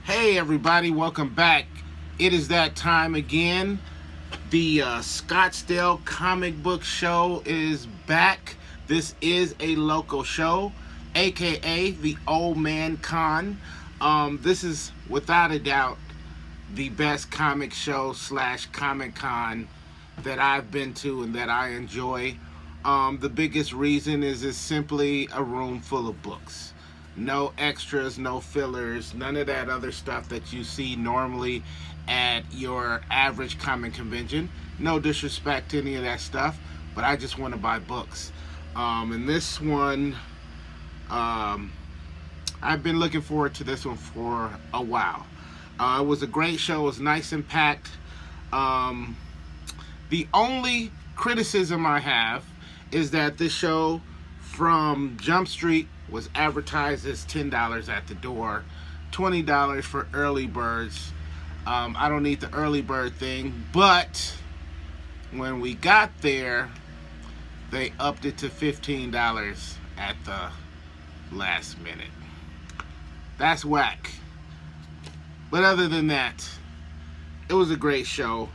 Hey everybody, welcome back. It is that time again. The Scottsdale comic book show is back. This is a local show, aka the old Man Con. This is without a doubt the best comic show slash comic con that I've been to and that I enjoy. The biggest reason is it's simply a room full of books. No extras, no fillers, none of that other stuff that you see normally at your average comic convention. No disrespect to any of that stuff, but I just want to buy books. And this one, I've been looking forward to this one for a while. It was a great show. It was nice and packed. The only criticism I have is that this show from Jump Street was advertised as $10 at the door, $20 for early birds. I don't need the early bird thing, but when we got there, they upped it to $15 at the last minute. That's whack. But other than that, it was a great show.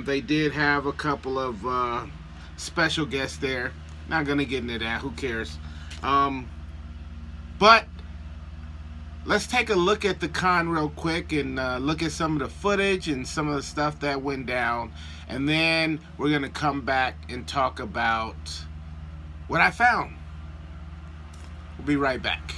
They did have a couple of special guests there. Not gonna get into that. Who cares? But let's take a look at the con real quick and look at some of the footage and some of the stuff that went down, and then we're gonna come back and talk about what I found. We'll be right back.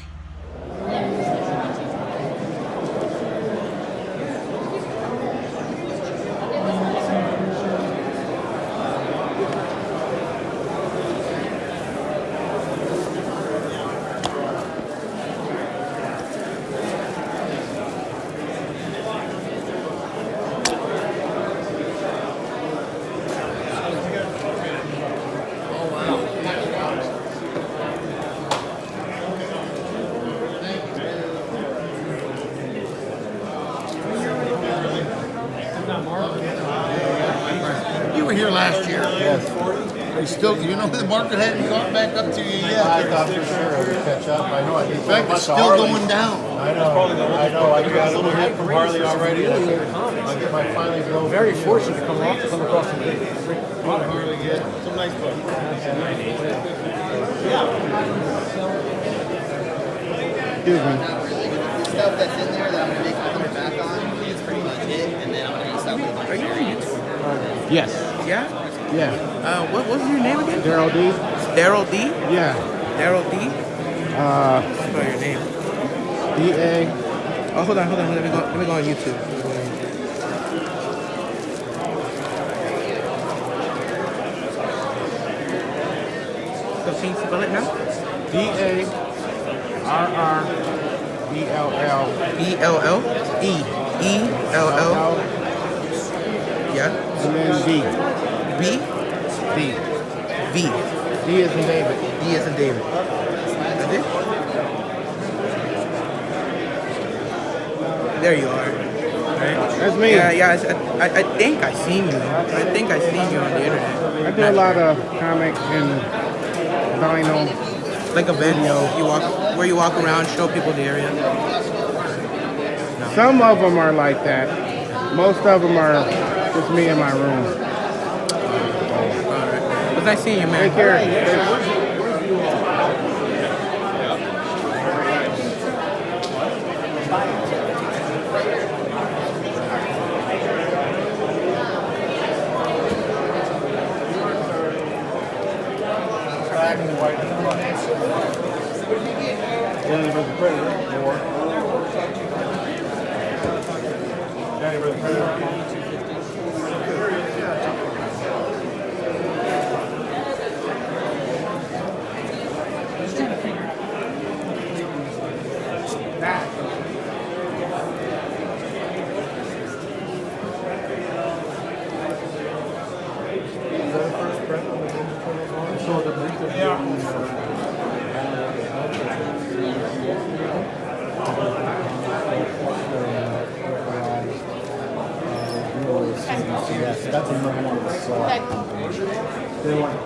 You were here last year. Yes. They still, the market hadn't gone back up to you yet. I thought for sure it would catch up. I know. I In fact, it's still going down. I know. I got a little hit from Harley already. I might finally go. Very fortunate to come across the big. Harley, yeah. Some nice books. Excuse me. Stuff that's in there that I'm going to make my coming back on is pretty much it, and then I'm going to use stuff with Are you on YouTube? Yes. Yeah? Yeah. What was your name again? Daryl D. Daryl D? Yeah. Daryl D? Spell your name. D-A. Oh, hold on. Let me go on YouTube. So can you spell it now? D-A-R-R-E-L-L. E-L-L? E-E-L-L? Yeah? And then D. B? D. V. D is in David. D as in David. That's it? There you are. Right? That's me. Yeah. I think I seen you. I think I seen you on the internet. I do a lot of comics and vinyl. Like a video. Where you walk around, show people the area. Some of them are like that. Most of them are just me in my room. Alright. Was nice seeing you, man. Take care. Yes, that's another one of the slot companies. They're like,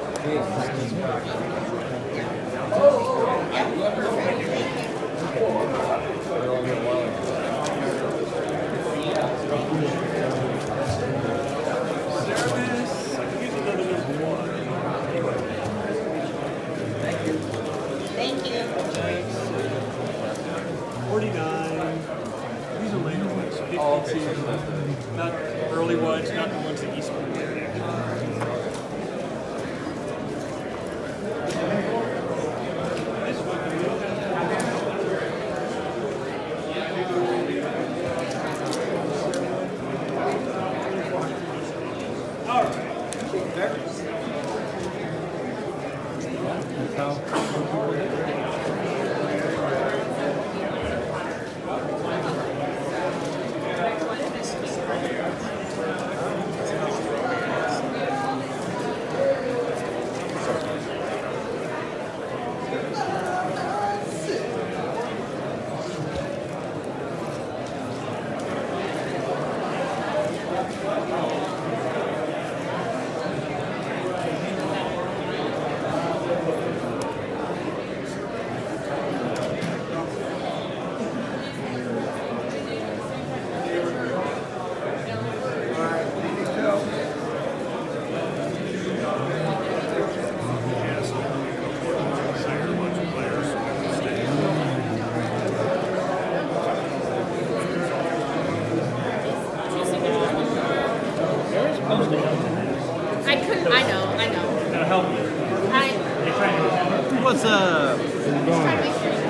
49. These are later ones. 52. Not early ones, not the ones that Eastman did. All right. I couldn't. I know. That'll help you. They try to What's up? Try to make sure you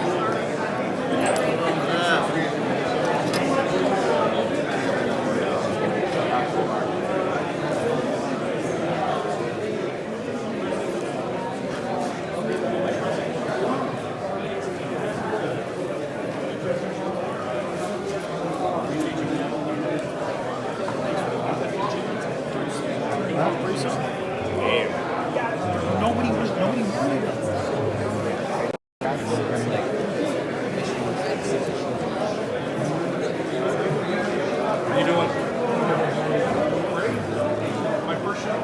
How you doing? My first show.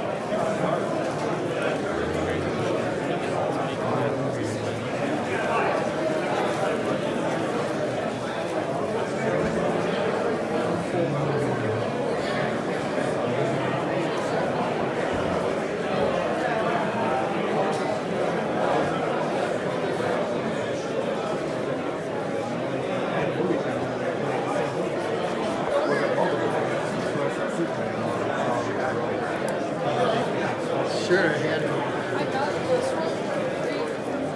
Sure, I had it. I got this one.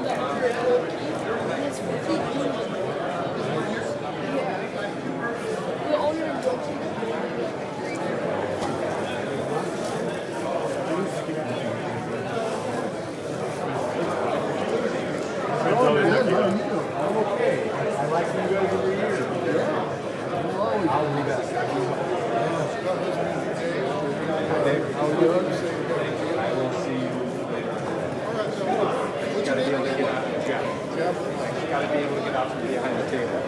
The under it's 50. Yeah. The owner I'm okay. I like you guys every year. I'll be back. Hi, Dave. How are you doing? I will see you. Gotta be able to get out. Jeff. Gotta be able to get out from behind the table.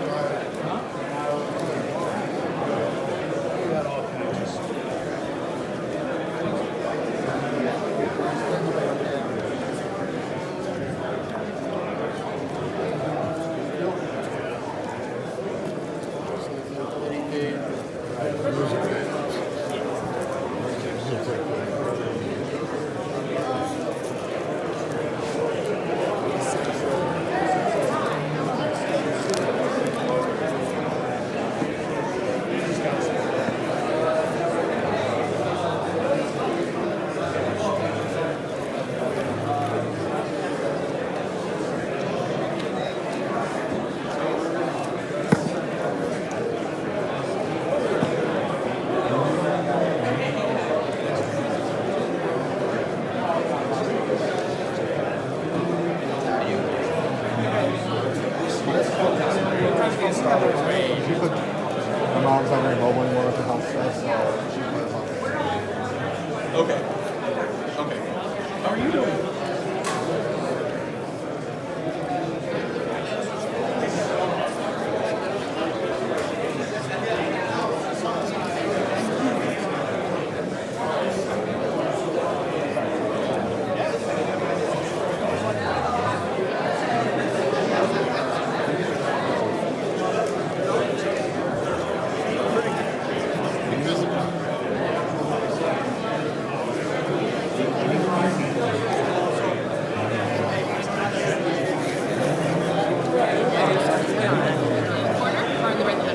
My mom's not very mobile anymore with the health stuff, so she plays on. Okay. Okay. How are you doing?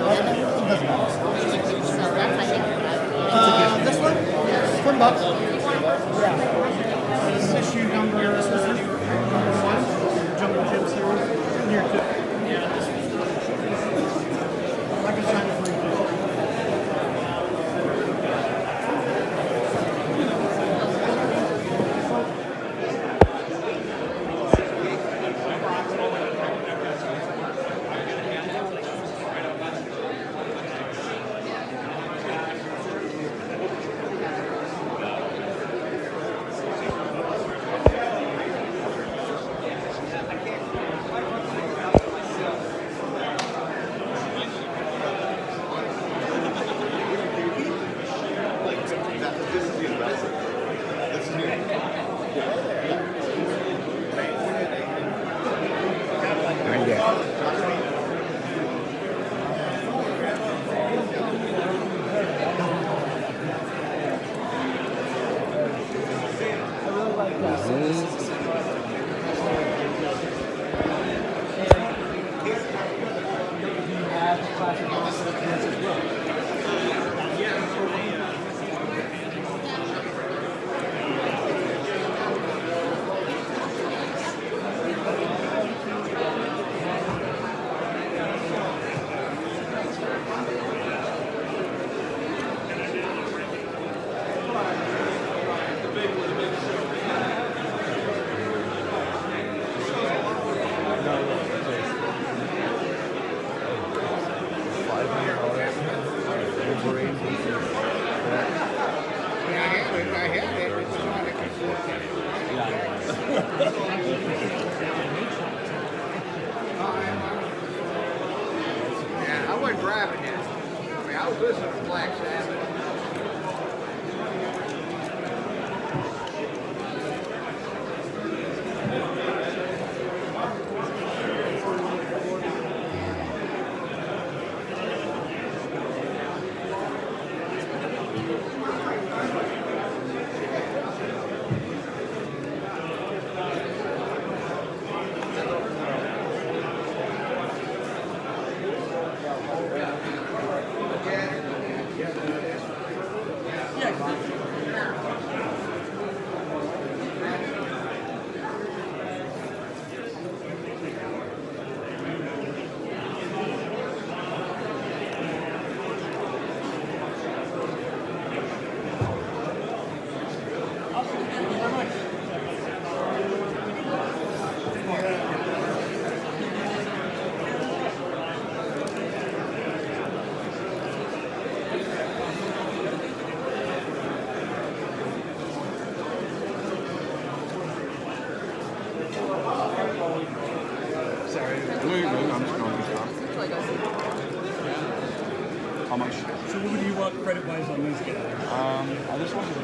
that's I think what I would be. This one? $10. This is issue number one, Jungle Gym series. It's in here too. I can sign it for you. Yeah, I wasn't driving yet. I mean, I was listening to Black Sabbath. How much? So what would you want credit-wise on these guys? This one's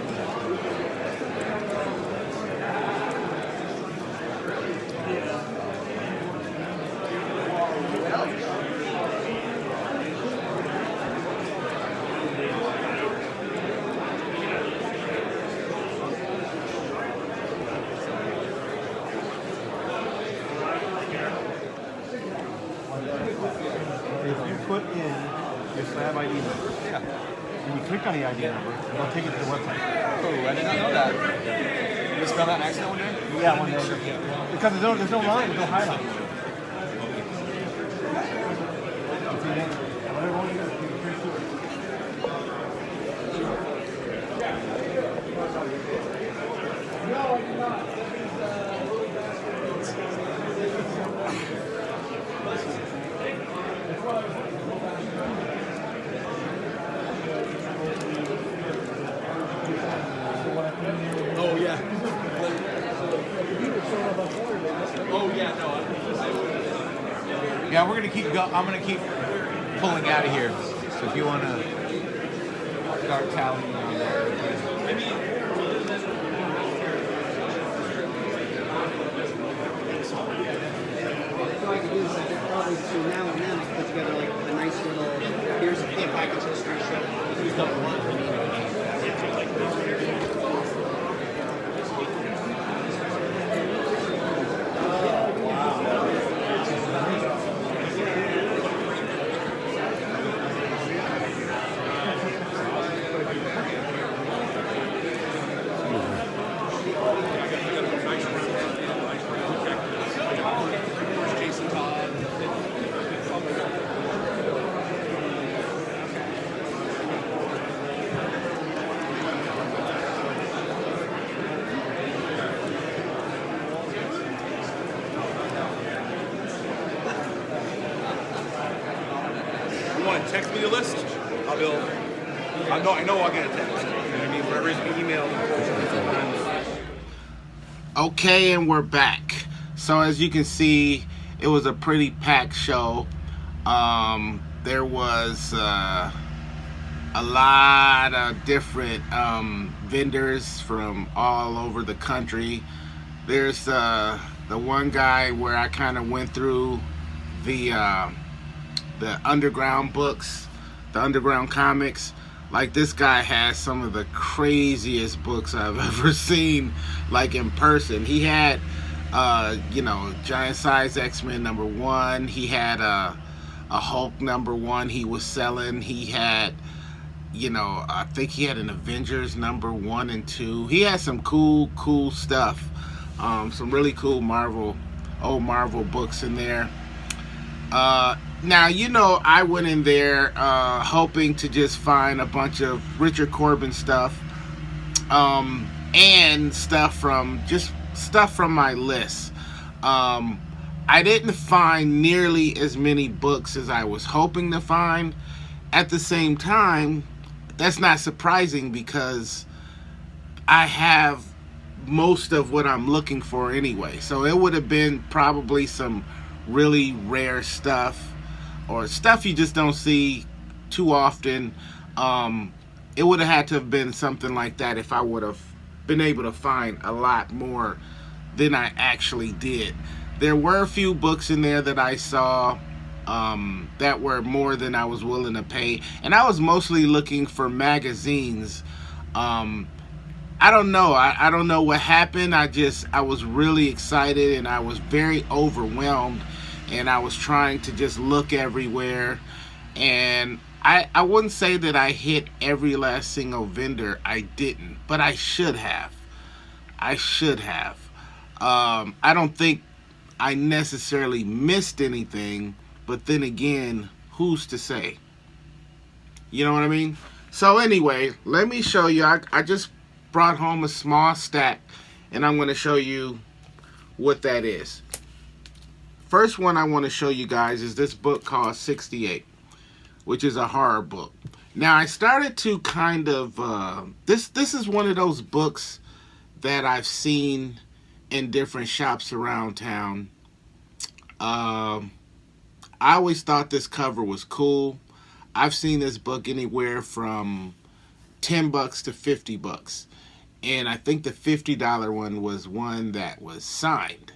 If you put in your slab ID number, and you click on the ID number, it'll take you to the website. Oh, I did not know that. You just found that an accident one day? Yeah, one day. Because there's no line, there's no highlight. Whatever one you got, you can pretty sure. Oh, yeah. Oh, yeah, no. Yeah, we're gonna keep going. I'm gonna keep pulling out of here. So if you want to start tallying on there. What I could do is I could probably between now and then I could put together like a nice little here's a package history show. Who's number one? you want to text me the list, I'll be able. I know I'll get a text. You know what I mean? For every email. Okay, and we're back. So as you can see, it was a pretty packed show. There was a lot of different vendors from all over the country. There's the one guy where I kind of went through the underground books, the underground comics. Like, this guy has some of the craziest books I've ever seen, like, in person. He had Giant Size X-Men #1. He had a Hulk #1 he was selling. He had, I think he had an Avengers #1 and 2. He had some cool stuff. Some really cool old Marvel books in there. Now, I went in there hoping to just find a bunch of Richard Corbin stuff, and stuff from my list. I didn't find nearly as many books as I was hoping to find. At the same time, that's not surprising because I have most of what I'm looking for anyway. So it would have been probably some really rare stuff, or stuff you just don't see too often. It would have had to have been something like that if I would have been able to find a lot more than I actually did. There were a few books in there that I saw that were more than I was willing to pay, and I was mostly looking for magazines. I don't know. I don't know what happened. I was really excited, and I was very overwhelmed, and I was trying to just look everywhere, and I wouldn't say that I hit every last single vendor. I didn't, but I should have. I don't think I necessarily missed anything, but then again, who's to say? You know what I mean? So anyway, let me show you. I just brought home a small stack, and I'm going to show you what that is. First one I want to show you guys is this book called 68, which is a horror book. Now, I started to kind of this is one of those books that I've seen in different shops around town. I always thought this cover was cool. I've seen this book anywhere from $10 to $50. And I think the $50 one was one that was signed.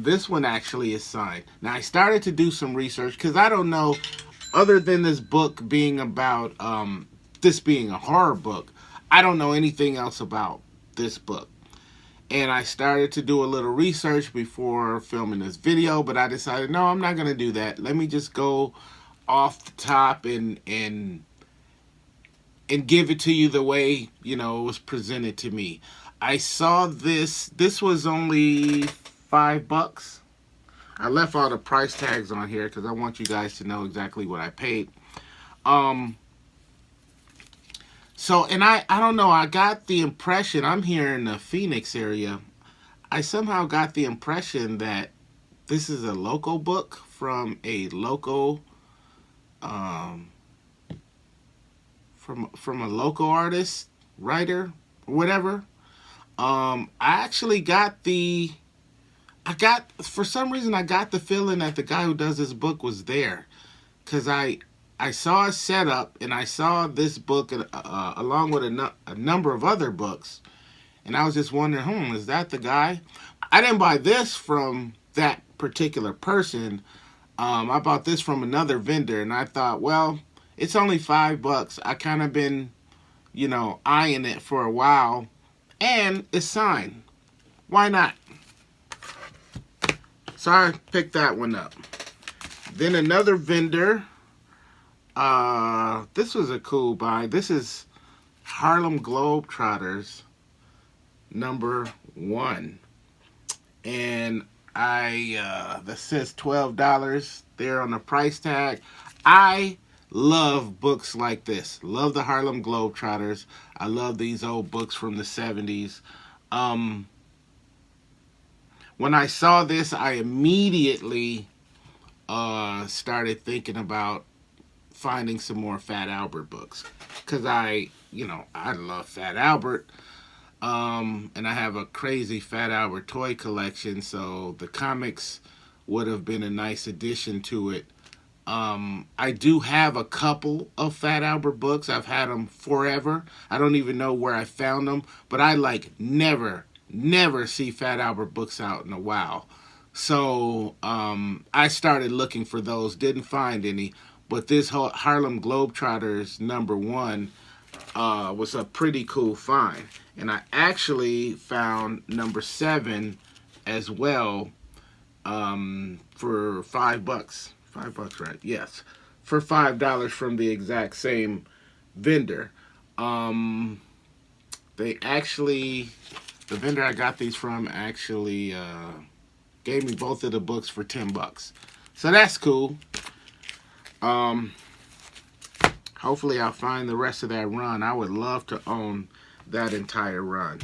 This one actually is signed. Now, I started to do some research because I don't know, other than this book being about, this being a horror book, I don't know anything else about this book. And I started to do a little research before filming this video, but I decided, no, I'm not going to do that. Let me just go off the top and give it to you the way, it was presented to me. I saw this was only $5. I left all the price tags on here because I want you guys to know exactly what I paid. So, and I don't know, I got the impression, I'm here in the Phoenix area, I somehow got the impression that this is a local book from a local, from a local artist, writer, whatever. I actually for some reason, I got the feeling that the guy who does this book was there, because I saw a setup, and I saw this book along with a number of other books, and I was just wondering, is that the guy? I didn't buy this from that particular person. I bought this from another vendor, and I thought, well, it's only $5. I kind of been, eyeing it for a while, and it's signed. Why not? So I picked that one up. Then another vendor. This was a cool buy. This is Harlem Globetrotters #1. And that says $12 there on the price tag. I love books like this. Love the Harlem Globetrotters. I love these old books from the 70s. When I saw this, I immediately started thinking about finding some more Fat Albert books, because I love Fat Albert. And I have a crazy Fat Albert toy collection, so the comics would have been a nice addition to it. I do have a couple of Fat Albert books. I've had them forever. I don't even know where I found them, but I never see Fat Albert books out in a while. So I started looking for those, didn't find any, but this whole Harlem Globetrotters #1 was a pretty cool find. And I actually found #7 as well for $5. $5, right? Yes, for $5 from the exact same vendor. The vendor I got these from actually gave me both of the books for $10. So that's cool. Hopefully I'll find the rest of that run. I would love to own that entire run.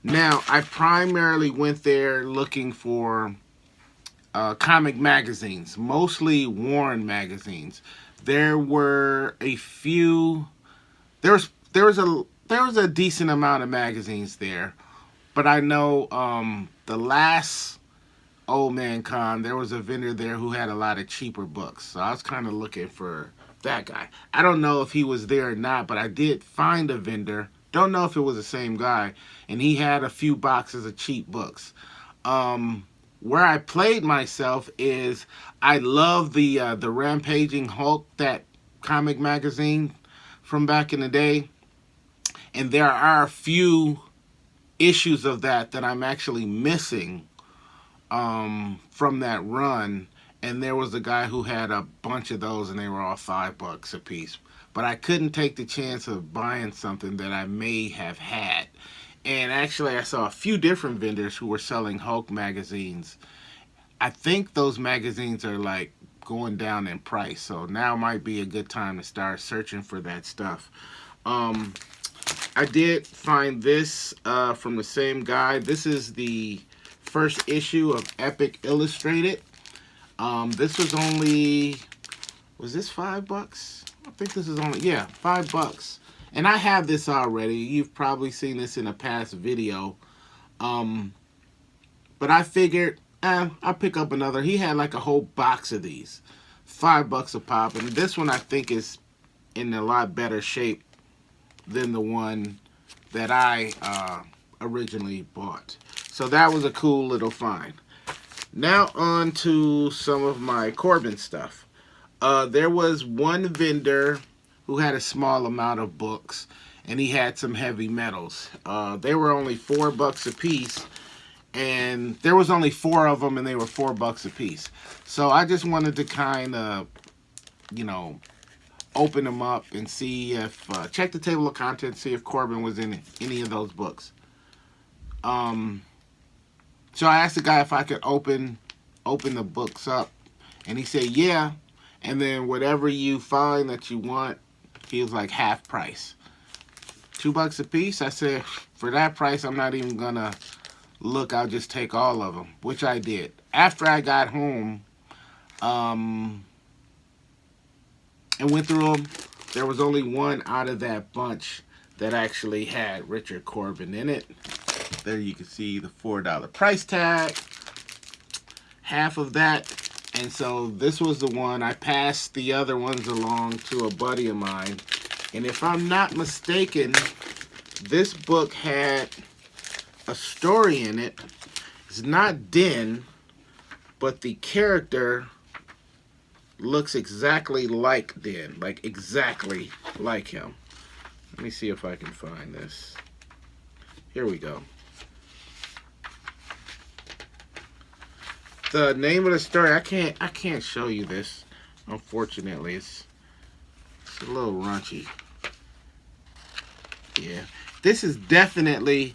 Now, I primarily went there looking for comic magazines, mostly Warren magazines. There were a few. There was a decent amount of magazines there, but I know the last Old Man Con, there was a vendor there who had a lot of cheaper books, so I was kind of looking for that guy. I don't know if he was there or not, but I did find a vendor. Don't know if it was the same guy, and he had a few boxes of cheap books. Where I played myself is I love the Rampaging Hulk, that comic magazine from back in the day, and there are a few issues of that I'm actually missing from that run. And there was a guy who had a bunch of those, and they were all $5 a piece. But I couldn't take the chance of buying something that I may have had. And actually, I saw a few different vendors who were selling Hulk magazines. I think those magazines are like going down in price, so now might be a good time to start searching for that stuff. I did find this from the same guy. This is the first issue of Epic Illustrated. This was only, was this $5? I think this is only, yeah, $5. And I have this already. You've probably seen this in a past video. But I figured, I'll pick up another. He had like a whole box of these. $5 a pop. And this one I think is in a lot better shape than the one that I originally bought. So that was a cool little find. Now on to some of my Corbin stuff. There was one vendor who had a small amount of books, and he had some heavy metals. They were only $4 a piece, and there was only 4 of them, and they were $4 a piece. So I just wanted to kind of, open them up and see if, check the table of contents, see if Corbin was in any of those books. So I asked the guy if I could open the books up, and he said yeah, and then whatever you find that you want, he was like half price. $2 a piece. I said, for that price, I'm not even gonna look, I'll just take all of them, which I did. After I got home and went through them, there was only one out of that bunch that actually had Richard Corbin in it. There you can see the $4 price tag, half of that. And so this was the one. I passed the other ones along to a buddy of mine. And if I'm not mistaken, this book had a story in it. It's not Den, but the character looks exactly like Den, like exactly like him. Let me see if I can find this. Here we go. The name of the story, I can't show you this, unfortunately. It's a little raunchy. Yeah, this definitely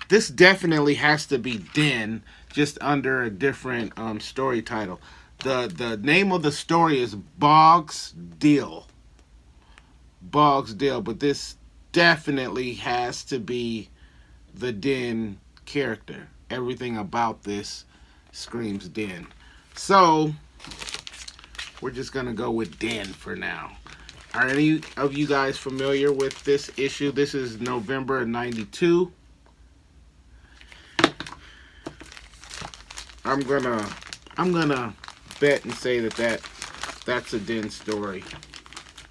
has to be Den, just under a different story title. The name of the story is Boggs Deal. Boggs Deal, but this definitely has to be the Den character. Everything about this screams Den. So we're just gonna go with Den for now. Are any of you guys familiar with this issue? This is November of '92. I'm gonna bet and say that's a Den story,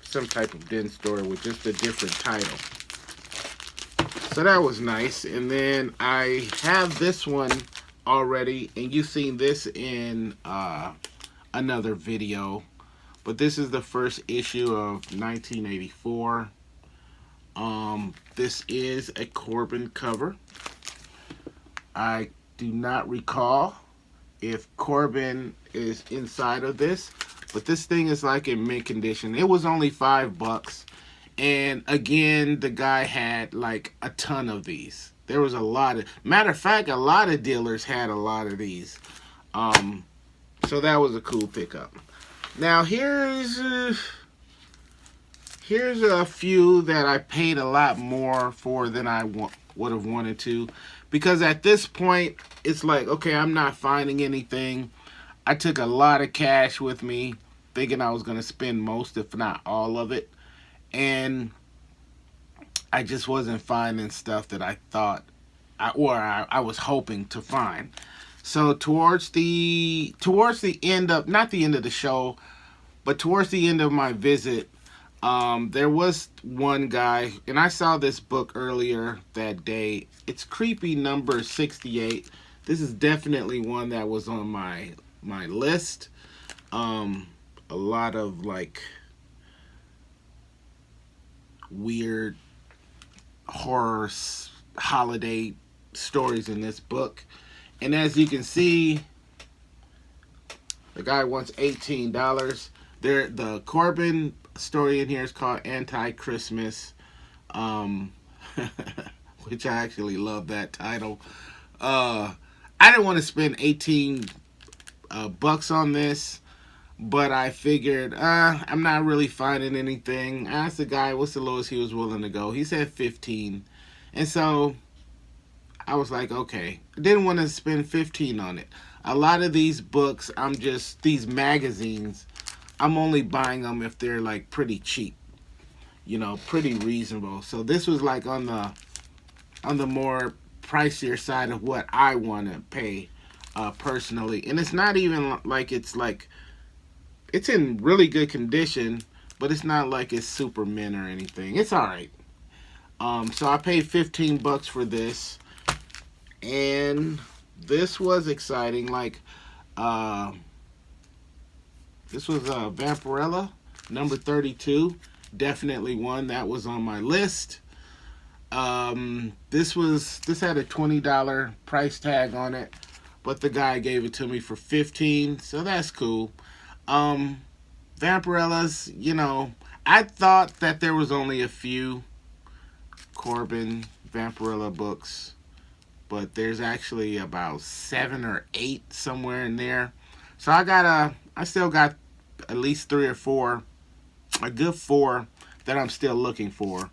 some type of Den story with just a different title. So that was nice. And then I have this one already, and you've seen this in another video. But this is the first issue of 1984. This is a Corbin cover. I do not recall if Corbin is inside of this, but this thing is like in mint condition. It was only $5, and again, the guy had like a ton of these. There was a lot of, matter of fact, a lot of dealers had a lot of these. So that was a cool pickup. Now here's a few that I paid a lot more for than I would have wanted to, because at this point it's like, okay, I'm not finding anything. I took a lot of cash with me, thinking I was going to spend most, if not all of it, and I just wasn't finding stuff that I thought I was hoping to find. So towards the end of, not the end of the show, but towards the end of my visit, there was one guy, and I saw this book earlier that day. It's Creepy number 68. This is definitely one that was on my list. A lot of like weird horror holiday stories in this book. And as you can see, the guy wants $18. The Corbin story in here is called Anti-Christmas, which I actually love that title. I didn't want to spend 18 bucks on this, but I figured I'm not really finding anything. I asked the guy what's the lowest he was willing to go. He said 15, and so I was like, okay. I didn't want to spend 15 on it. A lot of these books, these magazines, I'm only buying them if they're like pretty cheap, you know, pretty reasonable. So this was like on the more pricier side of what I want to pay personally. And it's not even like it's in really good condition, but it's not like it's super mint or anything. It's all right. So I paid 15 bucks for this. And this was exciting. Like, this was Vampirella, number 32. Definitely one that was on my list. This had a $20 price tag on it, but the guy gave it to me for 15, so that's cool. Vampirellas, you know, I thought that there was only a few Corbin Vampirella books, but there's actually about 7 or 8 somewhere in there. So I still got at least 3 or 4, a good 4 that I'm still looking for.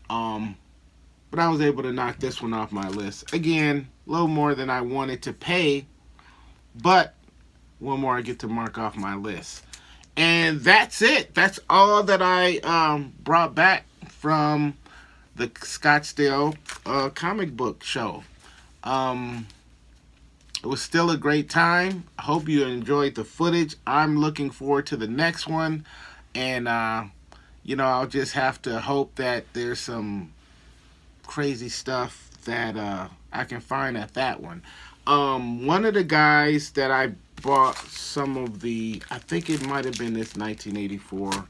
But I was able to knock this one off my list. Again, a little more than I wanted to pay, but one more I get to mark off my list. And that's it. That's all that I brought back from the Scottsdale comic book show. It was still a great time. I hope you enjoyed the footage. I'm looking forward to the next one. And, you know, I'll just have to hope that there's some crazy stuff that I can find at that one. One of the guys that I bought some of the, I think it might have been this 1984,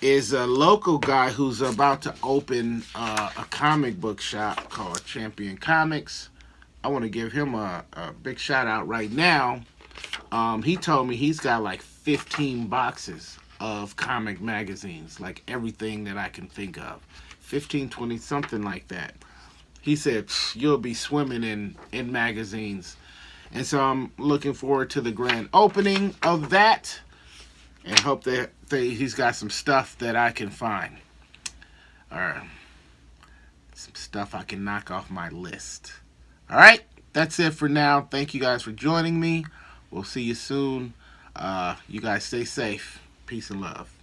is a local guy who's about to open a comic book shop called Champion Comics. I want to give him a big shout out right now. He told me he's got like 15 boxes of comic magazines, like everything that I can think of. 15, 20, something like that. He said, you'll be swimming in magazines. And so I'm looking forward to the grand opening of that, and hope that he's got some stuff that I can find. Or some stuff I can knock off my list. All right, that's it for now. Thank you guys for joining me. We'll see you soon. You guys stay safe. Peace and love.